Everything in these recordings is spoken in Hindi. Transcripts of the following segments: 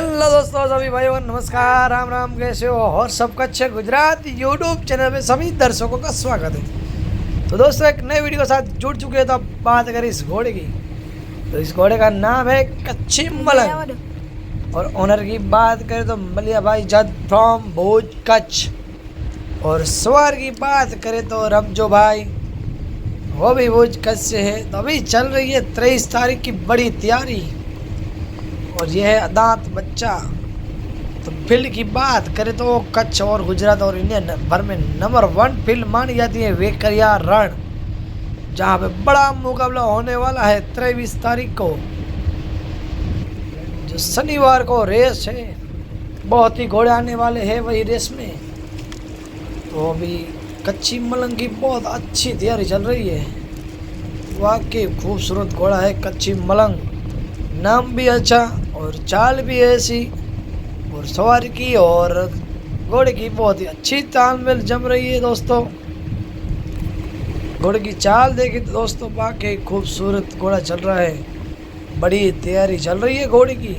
हेलो दोस्तों, सभी भाइयों नमस्कार, राम राम, कैसे हो? और सबका अच्छे गुजरात यूट्यूब चैनल पे सभी दर्शकों का स्वागत है। तो दोस्तों, एक नए वीडियो के साथ जुड़ चुके हैं। तो अब बात करें इस घोड़े की, तो इस घोड़े का नाम है कच्ची मलंग। और ओनर की बात करें तो मलिया भाई जद फ्रॉम भुज कच्छ। और सवार की बात करें तो रमजो भाई, वो भी भुज कच्छ से है। तो अभी चल रही है 23 तारीख की बड़ी तैयारी, और यह है अदांत बच्चा। तो फील्ड की बात करें तो कच्छ और गुजरात और इंडिया भर में नंबर 1 फील्ड मानी जाती है वेकरिया रण, जहां पे बड़ा मुकाबला होने वाला है 23 तारीख को, जो शनिवार को रेस है। बहुत ही घोड़े आने वाले हैं वही रेस में। तो अभी कच्ची मलंग की बहुत अच्छी तैयारी चल रही है। वाकई खूबसूरत घोड़ा है कच्ची मलंग, नाम भी अच्छा और चाल भी ऐसी, और सवारी की और घोड़े की बहुत ही अच्छी तालमेल जम रही है। दोस्तों, घोड़े की चाल देखिए तो दोस्तों, वाकई खूबसूरत घोड़ा चल रहा है। बड़ी तैयारी चल रही है घोड़े की,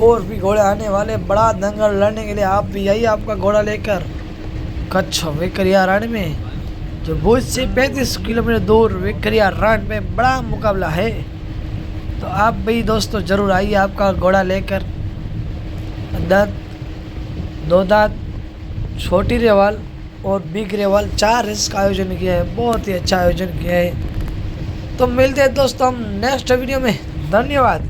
और भी घोड़े आने वाले। बड़ा दंगल लड़ने के लिए आप भी आइए आपका घोड़ा लेकर कच्छ वेकरिया रण में, जो भुज से 35 किलोमीटर दूर वेकरिया रण में बड़ा मुकाबला है। तो आप भी दोस्तों ज़रूर आइए आपका घोड़ा लेकर। दांत, दो दांत, छोटी रेवाल और बिग रेवाल 4 रेस का आयोजन किया है। बहुत ही अच्छा आयोजन किया है। तो मिलते हैं दोस्तों हम नेक्स्ट वीडियो में। धन्यवाद।